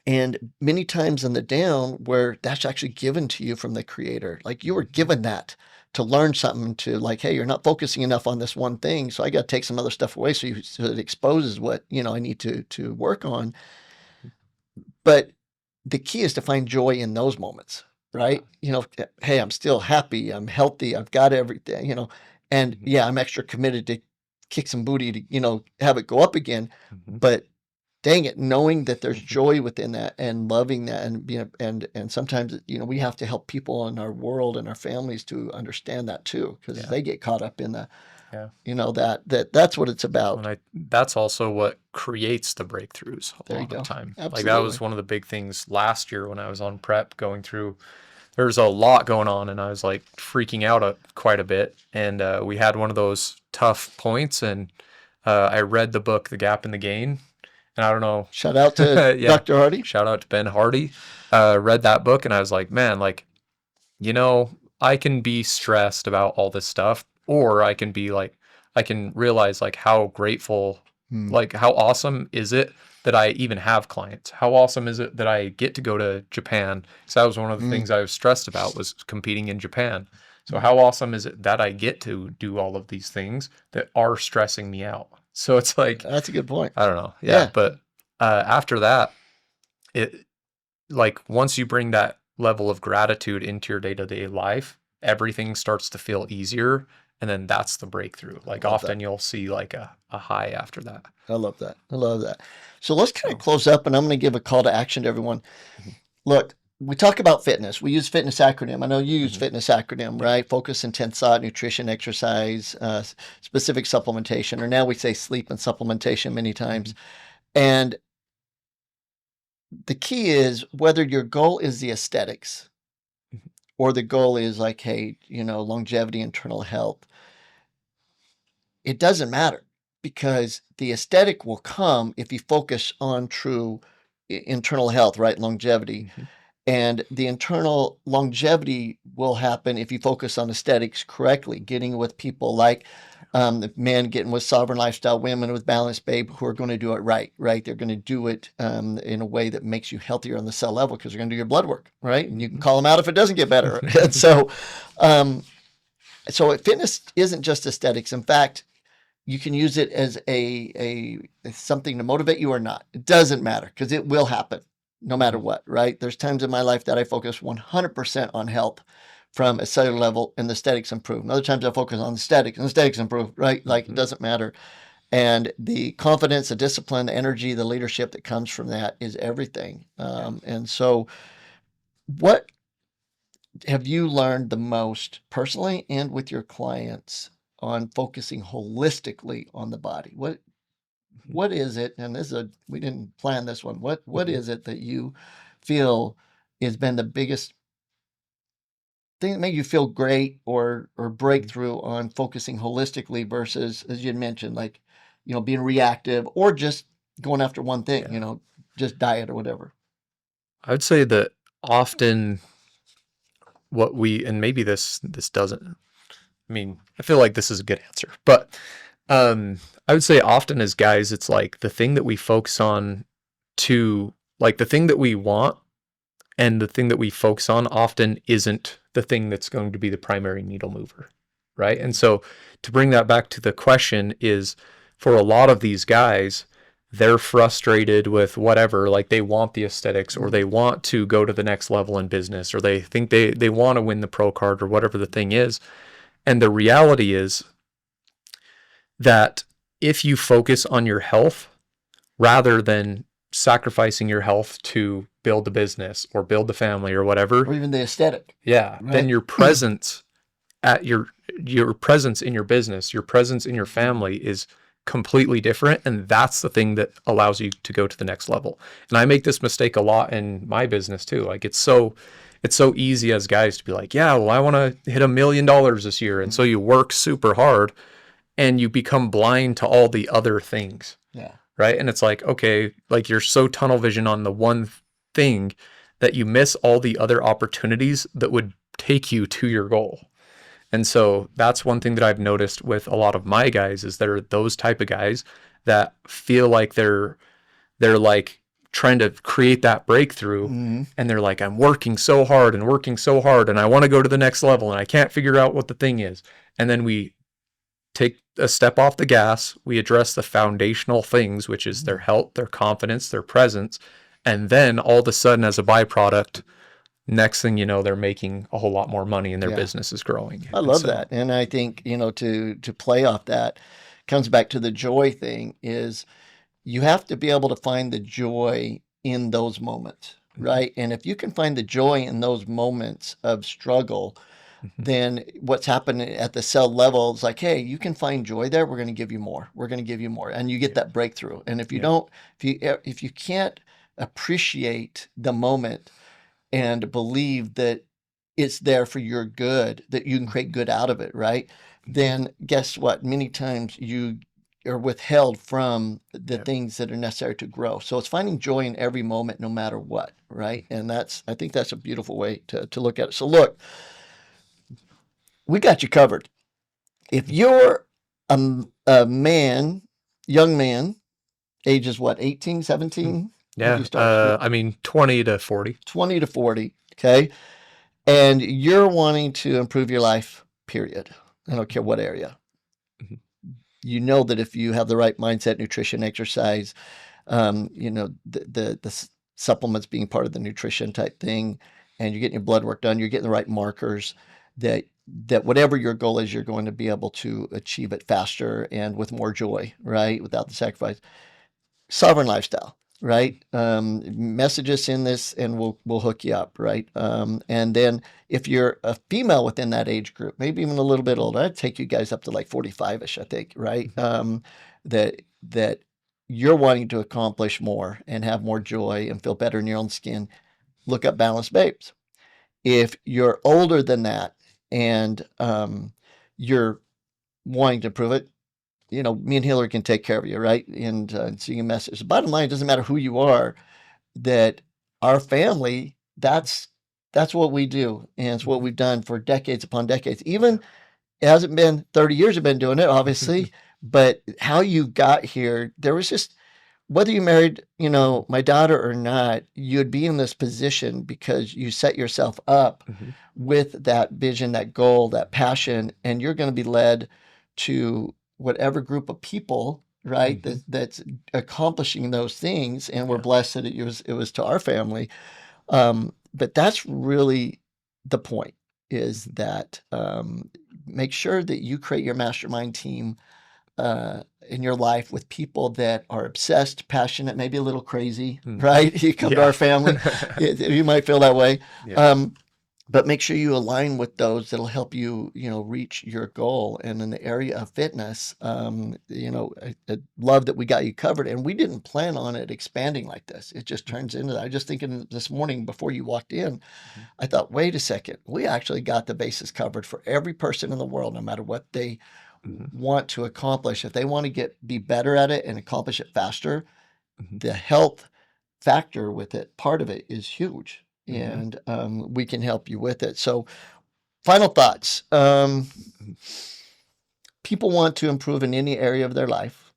And many times in the down, where that's actually given to you from the creator, like you were given that to learn something, to like, hey, you're not focusing enough on this one thing, so I got to take some other stuff away, so it exposes what I need to work on. But the key is to find joy in those moments, right? Hey, I'm still happy, I'm healthy, I've got everything, and yeah, I'm extra committed to kick some booty to have it go up again. But dang it, knowing that there's joy within that and loving that, and sometimes we have to help people in our world and our families to understand that too, because they get caught up in the that's what it's about. And that's also what creates the breakthroughs a lot of the time. Absolutely. Like that was one of the big things last year when I was on prep going through. There's a lot going on, and I was like freaking out quite a bit. And we had one of those tough points, and I read the book, The Gap and the Gain. And I don't know. Shout out to Dr. Hardy. Shout out to Ben Hardy. Read that book, and I was like, man, like, I can be stressed about all this stuff, or I can be like, I can realize like how grateful, like how awesome is it that I even have clients? How awesome is it that I get to go to Japan? So that was one of the things I was stressed about, was competing in Japan. So how awesome is it that I get to do all of these things that are stressing me out? So it's like, that's a good point. I don't know. Yeah. But after that, it, like, once you bring that level of gratitude into your day-to-day life, everything starts to feel easier. And then that's the breakthrough. Like often you'll see like a high after that. I love that. I love that. So let's kind of close up, and I'm going to give a call to action to everyone. Look, we talk about fitness. We use fitness acronym. I know you use fitness acronym, right? Focus, intense thought, nutrition, exercise, specific supplementation, or now we say sleep and supplementation many times. And the key is, whether your goal is the aesthetics or the goal is like, hey, longevity, internal health, it doesn't matter, because the aesthetic will come if you focus on true internal health, right? Longevity. And the internal longevity will happen if you focus on aesthetics correctly, getting with people like men getting with Sovereign Lifestyle, women with Balanced Babe, who are going to do it right? They're going to do it in a way that makes you healthier on the cell level, because they're going to do your blood work, right? And you can call them out if it doesn't get better. And so fitness isn't just aesthetics. In fact, you can use it as a something to motivate you or not. It doesn't matter, because it will happen no matter what, right? There's times in my life that I focus 100% on health from a cellular level, and the aesthetics improve. And other times I focus on aesthetics, and aesthetics improve, right? Like it doesn't matter. And the confidence, the discipline, the energy, the leadership that comes from that is everything. And so what have you learned the most personally and with your clients on focusing holistically on the body? What is it? And we didn't plan this one. What is it that you feel has been the biggest thing that made you feel great or breakthrough on focusing holistically versus, as you had mentioned, like, being reactive or just going after one thing, just diet or whatever? I would say that often and maybe this doesn't, I feel like this is a good answer, but I would say often as guys, it's like the thing that we focus on like the thing that we want, and the thing that we focus on often isn't the thing that's going to be the primary needle mover, right? And so to bring that back to the question is, for a lot of these guys, they're frustrated with whatever, like they want the aesthetics, or they want to go to the next level in business, or they think they want to win the pro card, or whatever the thing is. And the reality is that if you focus on your health rather than sacrificing your health to build the business or build the family or whatever, Or even the aesthetic. yeah, Right. then your presence at your presence in your business, your presence in your family is completely different, and that's the thing that allows you to go to the next level. And I make this mistake a lot in my business too. Like it's so easy as guys to be like, yeah, well, I want to hit $1 million this year, and so you work super hard and you become blind to all the other things. Yeah. Right. And it's like, okay, like you're so tunnel vision on the one thing that you miss all the other opportunities that would take you to your goal. And so that's one thing that I've noticed with a lot of my guys is they're those type of guys that feel like they're like trying to create that breakthrough. And they're like, I'm working so hard and I want to go to the next level and I can't figure out what the thing is. And then we take a step off the gas. We address the foundational things, which is their health, their confidence, their presence. And then all of a sudden, as a byproduct, next thing you know, they're making a whole lot more money and their business is growing. I love that. And I think, you know, to play off that comes back to the joy thing is you have to be able to find the joy in those moments, right? And if you can find the joy in those moments of struggle, then what's happening at the cell level is like, hey, you can find joy there. We're going to give you more. We're going to give you more. And you get that breakthrough. And if you don't, if you can't appreciate the moment and believe that it's there for your good, that you can create good out of it, right? Then guess what? Many times you are withheld from the things that are necessary to grow. So it's finding joy in every moment, no matter what, right? And I think that's a beautiful way to look at it. So look, we got you covered. If you're a man, young man, ages what, 18, 17? Yeah, I mean, 20 to 40. 20 to 40, okay? And you're wanting to improve your life, period. I don't care what area. You know that if you have the right mindset, nutrition, exercise, you know, the supplements being part of the nutrition type thing, and you're getting your blood work done, you're getting the right markers, that whatever your goal is, you're going to be able to achieve it faster and with more joy, right? Without the sacrifice. Sovereign lifestyle, right? Message us in this and we'll hook you up, right? And then if you're a female within that age group, maybe even a little bit older, I'd take you guys up to like 45-ish, I think, right? That you're wanting to accomplish more and have more joy and feel better in your own skin, look up Balanced Babes. If you're older than that and you're wanting to improve it, you know, me and Hillary can take care of you, right? And so you can message. The bottom line, it doesn't matter who you are, that our family, that's what we do. And it's what we've done for decades upon decades. Even it hasn't been 30 years I've been doing it, obviously, but how you got here, there was just, whether you married, you know, my daughter or not, you'd be in this position because you set yourself up with that vision, that goal, that passion, and you're going to be led to whatever group of people, right, that's accomplishing those things. And we're blessed that it was to our family. But that's really the point, is that make sure that you create your mastermind team in your life with people that are obsessed, passionate, maybe a little crazy, right? You come to our family, you might feel that way. But make sure you align with those that'll help you, you know, reach your goal. And in the area of fitness, you know, I love that we got you covered, and we didn't plan on it expanding like this. It just turns into that. I was just thinking this morning before you walked in, I thought, wait a second, we actually got the bases covered for every person in the world, no matter what they want to accomplish. If they want to be better at it and accomplish it faster, the health factor with it, part of it, is huge. And we can help you with it. So final thoughts. People want to improve in any area of their life.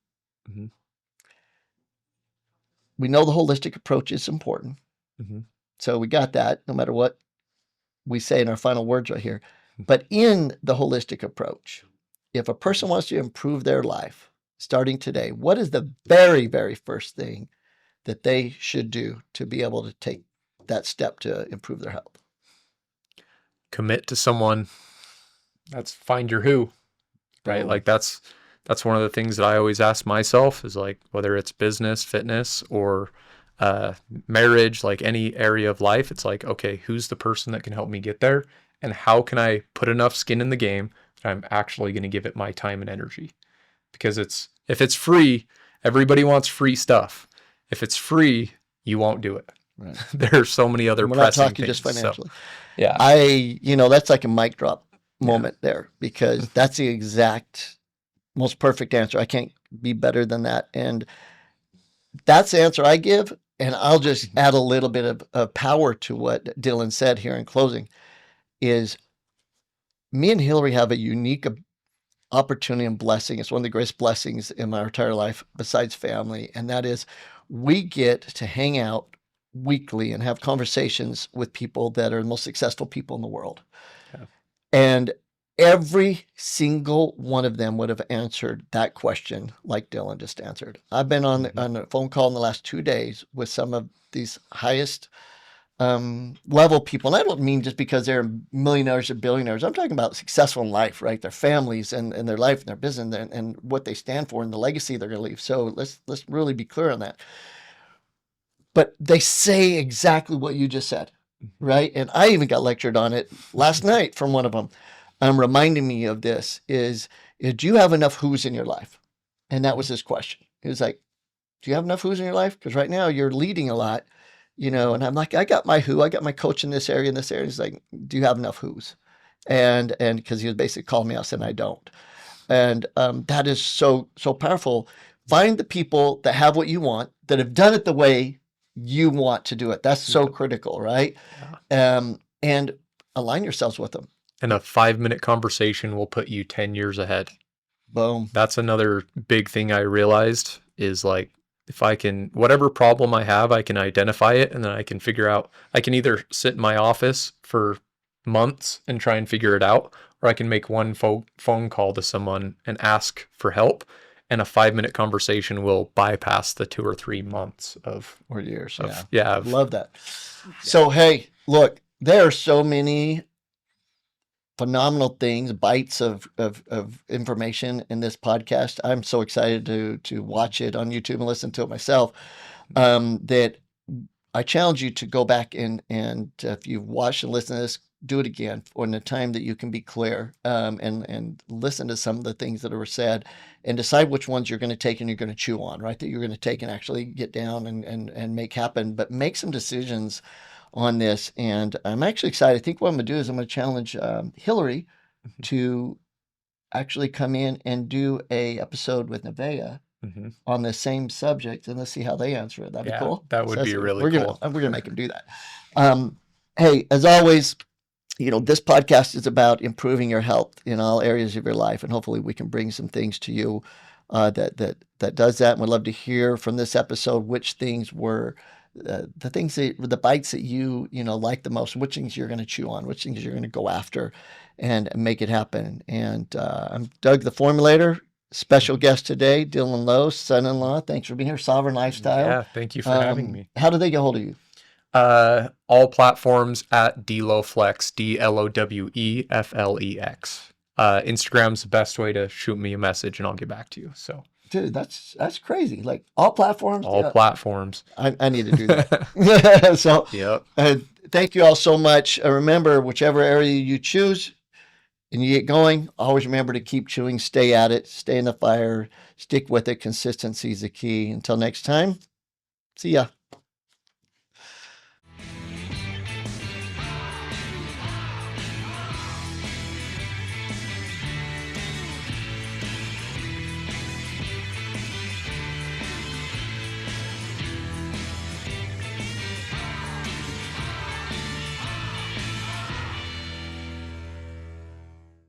We know the holistic approach is important. So we got that, no matter what we say in our final words right here. But in the holistic approach, if a person wants to improve their life starting today, what is the very, very first thing that they should do to be able to take that step to improve their health? Commit to someone. That's find your who, right? Like that's one of the things that I always ask myself, is like, whether it's business, fitness, or marriage, like any area of life, it's like, okay, who's the person that can help me get there? And how can I put enough skin in the game that I'm actually going to give it my time and energy? Because if it's free, everybody wants free stuff. If it's free, you won't do it. Right. There are so many other We're not pressing talking things. just financially. So, yeah. That's like a mic drop moment there, because that's the exact most perfect answer. I can't be better than that. And that's the answer I give. And I'll just add a little bit of power to what Dillon said here in closing, is me and Hillary have a unique opportunity and blessing. It's one of the greatest blessings in my entire life besides family. And that is, we get to hang out weekly and have conversations with people that are the most successful people in the world. Yeah. And every single one of them would have answered that question like Dillon just answered. I've been on a phone call in the last 2 days with some of these highest level people. And I don't mean just because they're millionaires or billionaires. I'm talking about successful in life, right? Their families and their life and their business and what they stand for and the legacy they're going to leave. So let's really be clear on that. But they say exactly what you just said, right? And I even got lectured on it last night from one of them. Reminding me of this is do you have enough who's in your life? And that was his question. He was like, do you have enough who's in your life? Because right now you're leading a lot, and I'm like, I got my who, I got my coach in this area, He's like, do you have enough who's? And because he was basically calling me out saying I don't. And that is so powerful. Find the people that have what you want, that have done it the way you want to do it. That's so critical, right? Yeah. And align yourselves with them. And a 5-minute conversation will put you 10 years ahead. Boom. That's another big thing I realized is like, if I can, whatever problem I have, I can identify it, and then I can figure out, I can either sit in my office for months and try and figure it out, or I can make one phone call to someone and ask for help. And a 5-minute conversation will bypass the 2 or 3 months or years. Love that. Yeah. So, hey, look, there are so many phenomenal things, bites of information in this podcast. I'm so excited to watch it on YouTube and listen to it myself. That I challenge you to go back and if you've watched and listened to this, do it again in a time that you can be clear, and listen to some of the things that were said, and decide which ones you're going to take and you're going to chew on, right? That you're going to take and actually get down and make happen, but make some decisions on this. And I'm actually excited. I think what I'm going to do is I'm going to challenge Hillary to actually come in and do a episode with Nevaeh on the same subject, and let's see how they answer it. That'd be cool. That would be really cool. We're gonna make them do that. Hey, as always, this podcast is about improving your health in all areas of your life, and hopefully we can bring some things to you that does that. And we'd love to hear from this episode which things were the bites that you like the most, which things you're going to chew on, which things you're going to go after and make it happen. And I'm Doug the Formulator. Special guest today, Dillon Lowe, son-in-law. Thanks for being here. Sovereign Lifestyle. Yeah, thank you for having me. How do they get hold of you? All platforms at DLowFlex, DLOWEFLEX. Instagram's the best way to shoot me a message, and I'll get back to you. So, dude, that's crazy. Like all platforms. All platforms. I need to do that. So, yep. Thank you all so much. Remember, whichever area you choose and you get going, always remember to keep chewing, stay at it, stay in the fire, stick with it. Consistency is the key. Until next time, see ya.